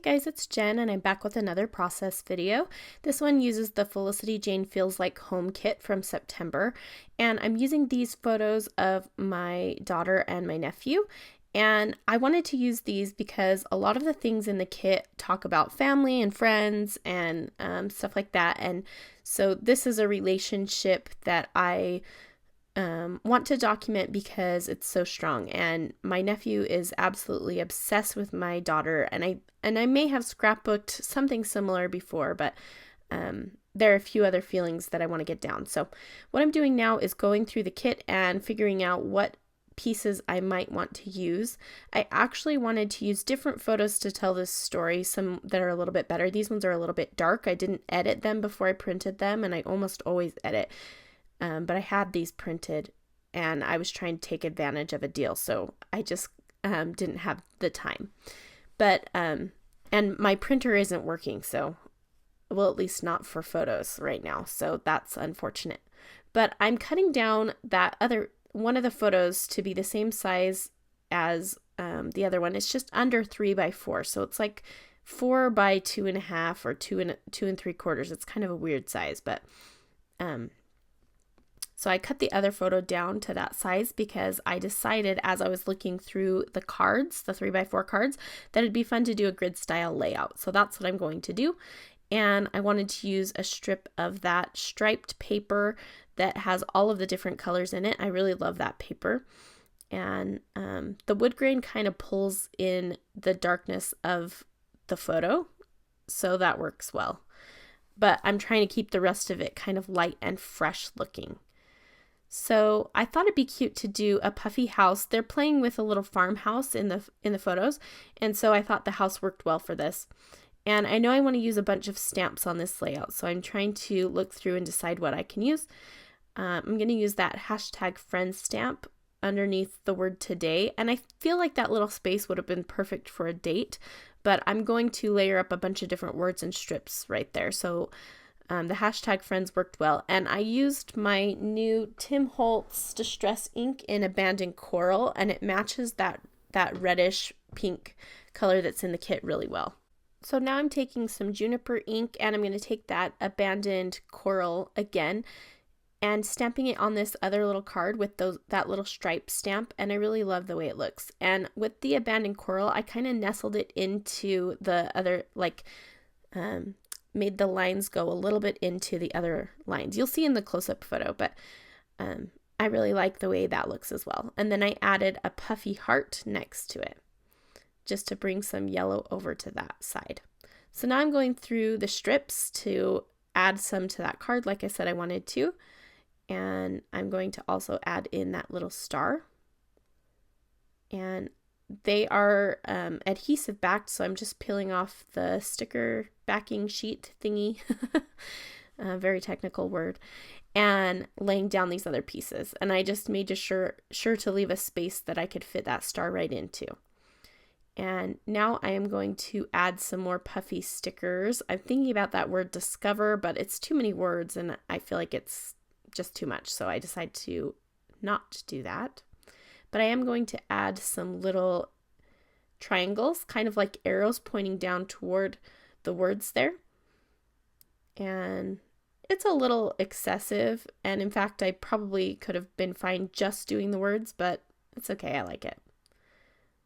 Hey guys, it's Jen and I'm back with another process video. This one uses the Felicity Jane Feels Like Home kit from September, and I'm using these photos of my daughter and my nephew. And I wanted to use these because a lot of the things in the kit talk about family and friends and stuff like that. And so this is a relationship that I want to document because it's so strong, and my nephew is absolutely obsessed with my daughter, and I may have scrapbooked something similar before, but there are a few other feelings that I want to get down. So what I'm doing now is going through the kit and figuring out what pieces I might want to use. I actually wanted to use different photos to tell this story, some that are a little bit better. These ones are a little bit dark. I didn't edit them before I printed them, and I almost always edit. But I had these printed and I was trying to take advantage of a deal, so I just didn't have the time. But and my printer isn't working, so well, at least not for photos right now, so that's unfortunate. But I'm cutting down that other one of the photos to be the same size as the other one. It's just under 3x4, so it's like 4x2.5 or 2 3/4. It's kind of a weird size, but so I cut the other photo down to that size because I decided as I was looking through the cards, the 3x4 cards, that it'd be fun to do a grid style layout. So that's what I'm going to do. And I wanted to use a strip of that striped paper that has all of the different colors in it. I really love that paper. And the wood grain kind of pulls in the darkness of the photo, so that works well. But I'm trying to keep the rest of it kind of light and fresh looking. So I thought it'd be cute to do a puffy house. They're playing with a little farmhouse in the photos, and so I thought the house worked well for this. And I know I want to use a bunch of stamps on this layout, so I'm trying to look through and decide what I can use. I'm going to use that #friends stamp underneath the word today, and I feel like that little space would have been perfect for a date, but I'm going to layer up a bunch of different words and strips right there. So the #friends worked well, and I used my new Tim Holtz Distress ink in Abandoned Coral, and it matches that reddish pink color that's in the kit really well. So now I'm taking some juniper ink, and I'm going to take that Abandoned Coral again and stamping it on this other little card with that little stripe stamp, and I really love the way it looks. And with the Abandoned Coral, I kind of nestled it into the other, like made the lines go a little bit into the other lines. You'll see in the close-up photo, but I really like the way that looks as well. And then I added a puffy heart next to it, just to bring some yellow over to that side. So now I'm going through the strips to add some to that card, like I said I wanted to. And I'm going to also add in that little star. And they are adhesive backed, so I'm just peeling off the sticker backing sheet thingy, a very technical word, and laying down these other pieces. And I just made sure to leave a space that I could fit that star right into. And now I am going to add some more puffy stickers. I'm thinking about that word discover, but it's too many words and I feel like it's just too much, so I decided to not do that. But I am going to add some little triangles, kind of like arrows pointing down toward the words there. And it's a little excessive, and in fact I probably could have been fine just doing the words, but it's okay, I like it.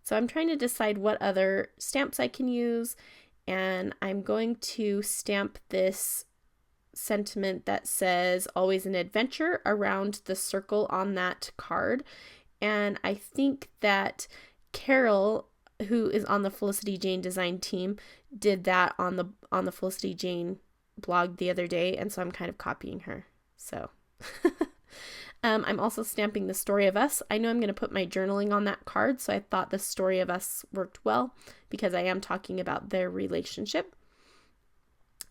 So I'm trying to decide what other stamps I can use, and I'm going to stamp this sentiment that says always an adventure around the circle on that card. And I think that Carol, who is on the Felicity Jane design team, did that on the Felicity Jane blog the other day, and so I'm kind of copying her. So I'm also stamping the story of us. I know I'm going to put my journaling on that card, so I thought the story of us worked well because I am talking about their relationship.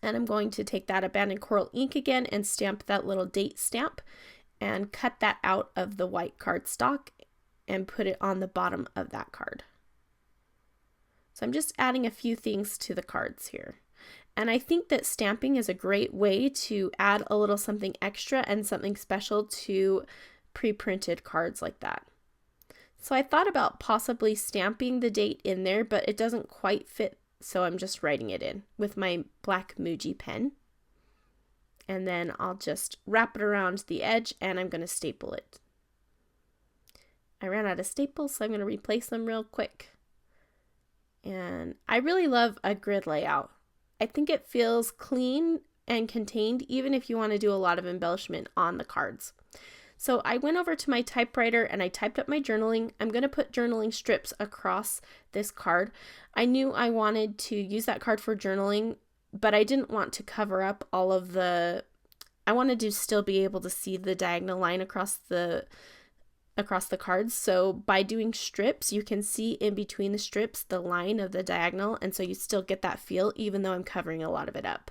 And I'm going to take that Abandoned Coral ink again and stamp that little date stamp and cut that out of the white cardstock and put it on the bottom of that card. So I'm just adding a few things to the cards here. And I think that stamping is a great way to add a little something extra and something special to pre-printed cards like that. So I thought about possibly stamping the date in there, but it doesn't quite fit so I'm just writing it in with my black Muji pen. And then I'll just wrap it around the edge and I'm going to staple it. I ran out of staples, so I'm going to replace them real quick. And I really love a grid layout. I think it feels clean and contained, even if you want to do a lot of embellishment on the cards. So I went over to my typewriter and I typed up my journaling. I'm going to put journaling strips across this card. I knew I wanted to use that card for journaling, but I didn't want to cover up all of I wanted to still be able to see the diagonal line across the cards. So by doing strips, you can see in between the strips the line of the diagonal, and so you still get that feel even though I'm covering a lot of it up.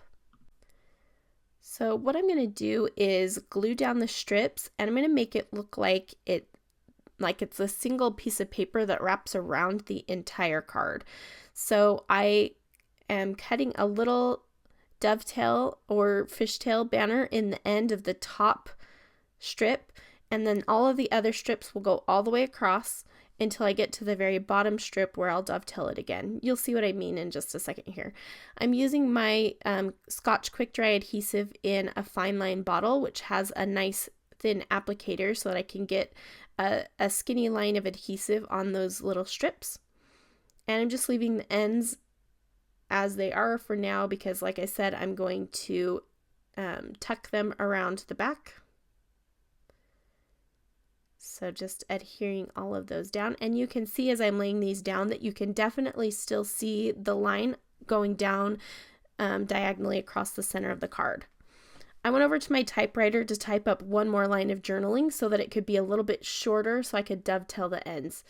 So what I'm going to do is glue down the strips, and I'm going to make it look like it's a single piece of paper that wraps around the entire card. So I am cutting a little dovetail or fishtail banner in the end of the top strip, and then all of the other strips will go all the way across until I get to the very bottom strip where I'll dovetail it again. You'll see what I mean in just a second here. I'm using my Scotch Quick Dry adhesive in a fine line bottle, which has a nice thin applicator so that I can get a skinny line of adhesive on those little strips. And I'm just leaving the ends as they are for now because, like I said, I'm going to tuck them around the back. So just adhering all of those down, and you can see as I'm laying these down that you can definitely still see the line going down diagonally across the center of the card. I went over to my typewriter to type up one more line of journaling so that it could be a little bit shorter so I could dovetail the ends.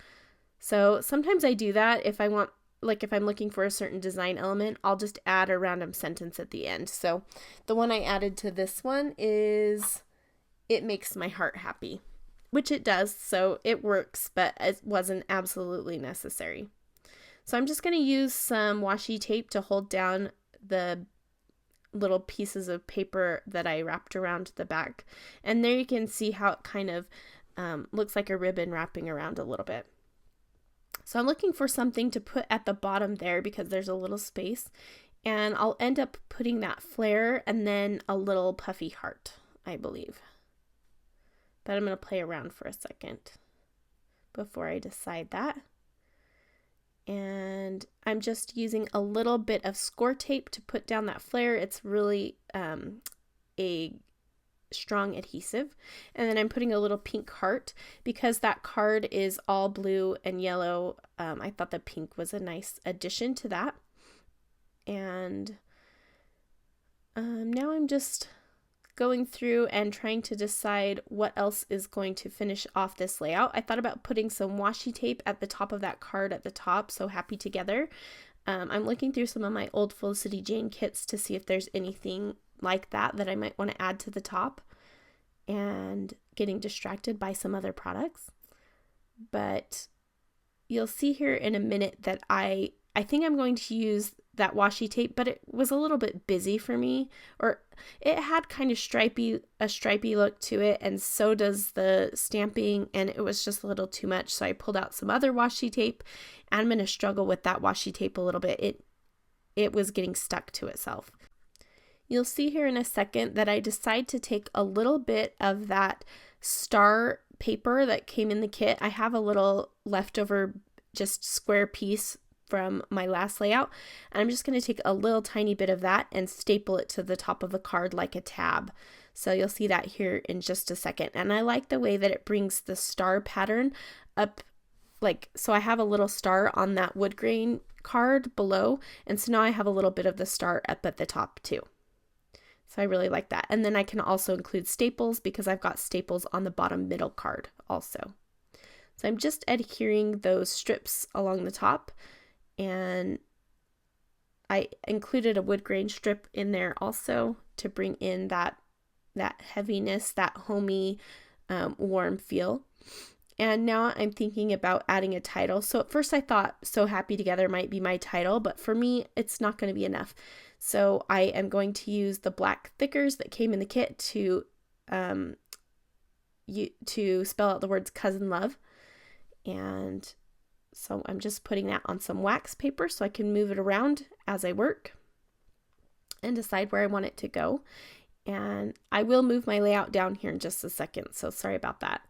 So sometimes I do that if I want, like if I'm looking for a certain design element, I'll just add a random sentence at the end. So the one I added to this one is, "It makes my heart happy," which it does, so it works, but it wasn't absolutely necessary. So I'm just going to use some washi tape to hold down the little pieces of paper that I wrapped around the back. And there you can see how it kind of looks like a ribbon wrapping around a little bit. So I'm looking for something to put at the bottom there because there's a little space. And I'll end up putting that flare and then a little puffy heart, I believe. But I'm going to play around for a second before I decide that. And I'm just using a little bit of score tape to put down that flare. It's really a strong adhesive. And then I'm putting a little pink heart because that card is all blue and yellow. I thought the pink was a nice addition to that. And now I'm just going through and trying to decide what else is going to finish off this layout. I thought about putting some washi tape at the top of that card at the top, so Happy Together. I'm looking through some of my old Felicity Jane kits to see if there's anything like that I might want to add to the top, and getting distracted by some other products. But you'll see here in a minute that I think I'm going to use that washi tape, but it was a little bit busy for me, or it had kind of a stripy look to it, and so does the stamping, and it was just a little too much. So I pulled out some other washi tape, and I'm going to struggle with that washi tape a little bit. It was getting stuck to itself. You'll see here in a second that I decide to take a little bit of that star paper that came in the kit. I have a little leftover just square piece from my last layout, and I'm just going to take a little tiny bit of that and staple it to the top of the card like a tab. So you'll see that here in just a second. And I like the way that it brings the star pattern up, so I have a little star on that wood grain card below, and so now I have a little bit of the star up at the top too. So I really like that. And then I can also include staples because I've got staples on the bottom middle card also. So I'm just adhering those strips along the top, and I included a wood grain strip in there also to bring in that heaviness, that homey, warm feel. And now I'm thinking about adding a title. So at first I thought So Happy Together might be my title, but for me, it's not going to be enough. So I am going to use the black thickers that came in the kit to spell out the words cousin love. And So I'm just putting that on some wax paper so I can move it around as I work and decide where I want it to go. And I will move my layout down here in just a second, so sorry about that.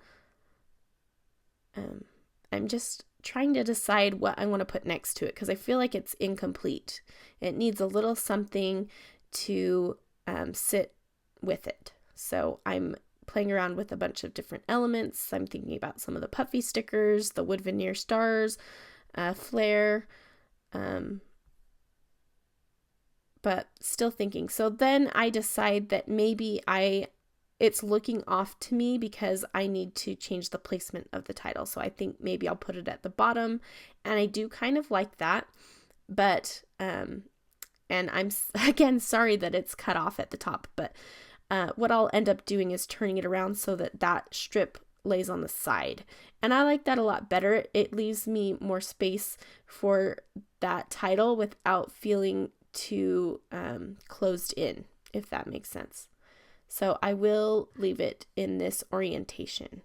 I'm just trying to decide what I want to put next to it because I feel like it's incomplete. It needs a little something to sit with it. So I'm playing around with a bunch of different elements. I'm thinking about some of the puffy stickers, the wood veneer stars, flare, but still thinking. So then I decide that maybe it's looking off to me because I need to change the placement of the title. So I think maybe I'll put it at the bottom, and I do kind of like that, but, and I'm, again, sorry that it's cut off at the top, but what I'll end up doing is turning it around so that that strip lays on the side. And I like that a lot better. It leaves me more space for that title without feeling too closed in, if that makes sense. So I will leave it in this orientation.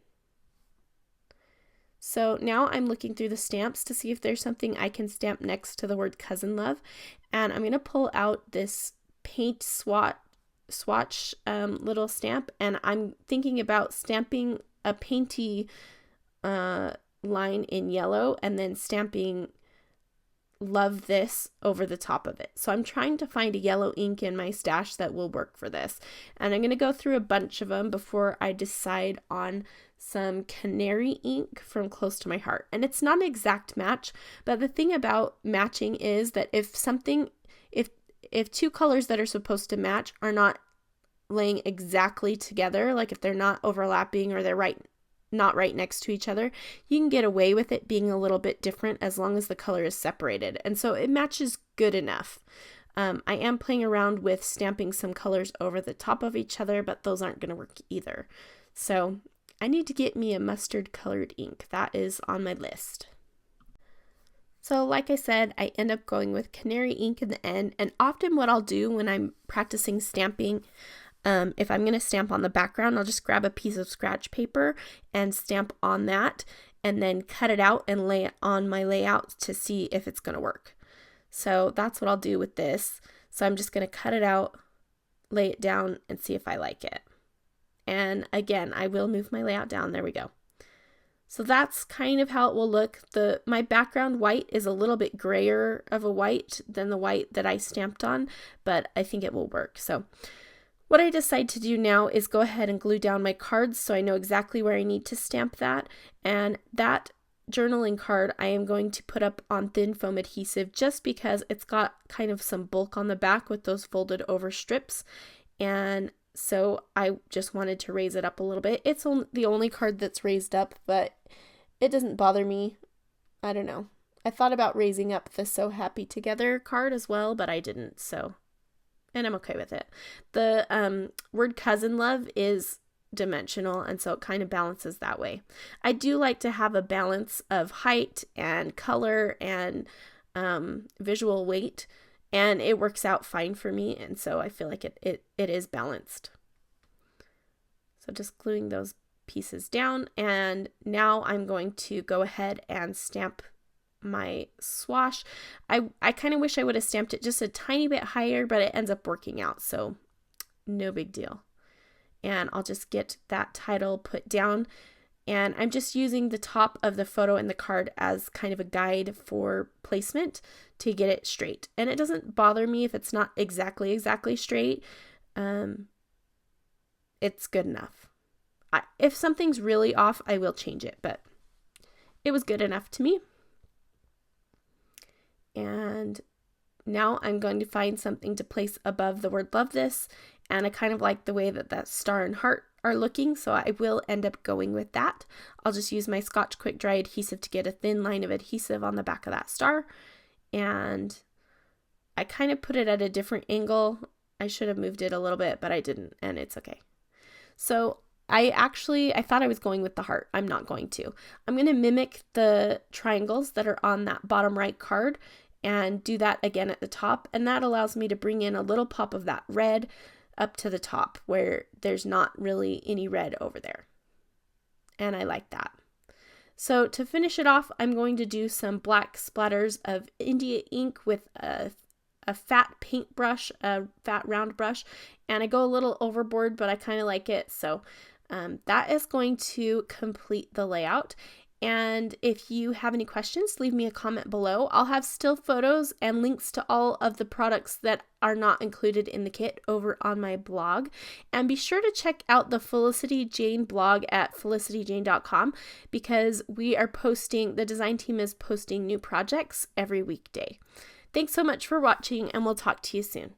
So now I'm looking through the stamps to see if there's something I can stamp next to the word cousin love. And I'm going to pull out this paint swatch little stamp, and I'm thinking about stamping a painty line in yellow and then stamping love this over the top of it. So I'm trying to find a yellow ink in my stash that will work for this, and I'm going to go through a bunch of them before I decide on some canary ink from Close to My Heart. And it's not an exact match, but the thing about matching is that if two colors that are supposed to match are not laying exactly together, like if they're not overlapping or they're not right next to each other, you can get away with it being a little bit different as long as the color is separated. And so it matches good enough. I am playing around with stamping some colors over the top of each other, but those aren't going to work either. So I need to get me a mustard colored ink. That is on my list. So like I said, I end up going with canary ink in the end. And often what I'll do when I'm practicing stamping, if I'm going to stamp on the background, I'll just grab a piece of scratch paper and stamp on that and then cut it out and lay it on my layout to see if it's going to work. So that's what I'll do with this. So I'm just going to cut it out, lay it down, and see if I like it. And again, I will move my layout down. There we go. So that's kind of how it will look. My background white is a little bit grayer of a white than the white that I stamped on, but I think it will work. So what I decide to do now is go ahead and glue down my cards so I know exactly where I need to stamp that. And that journaling card I am going to put up on thin foam adhesive just because it's got kind of some bulk on the back with those folded over strips. And so I just wanted to raise it up a little bit. It's the only card that's raised up, but it doesn't bother me. I don't know. I thought about raising up the So Happy Together card as well, but I didn't, and I'm okay with it. The word cousin love is dimensional, and so it kind of balances that way. I do like to have a balance of height and color and visual weight, and it works out fine for me, and so I feel like it is balanced. So just gluing those pieces down, and now I'm going to go ahead and stamp my swash. I kind of wish I would have stamped it just a tiny bit higher, but it ends up working out, so no big deal. And I'll just get that title put down, and I'm just using the top of the photo and the card as kind of a guide for placement to get it straight. And it doesn't bother me if it's not exactly straight. It's good enough. If something's really off, I will change it, but it was good enough to me. And now I'm going to find something to place above the word love this, and I kind of like the way that star and heart are looking, so I will end up going with that. I'll just use my Scotch Quick Dry adhesive to get a thin line of adhesive on the back of that star, and I kind of put it at a different angle. I should have moved it a little bit, but I didn't, and it's okay. So I thought I was going with the heart. I'm not going to. I'm going to mimic the triangles that are on that bottom right card and do that again at the top. And that allows me to bring in a little pop of that red up to the top where there's not really any red over there. And I like that. So to finish it off, I'm going to do some black splatters of India ink with a fat paintbrush, a fat round brush, and I go a little overboard, but I kind of like it. So that is going to complete the layout. And if you have any questions, leave me a comment below. I'll have still photos and links to all of the products that are not included in the kit over on my blog. And be sure to check out the Felicity Jane blog at felicityjane.com because the design team is posting new projects every weekday. Thanks so much for watching, and we'll talk to you soon.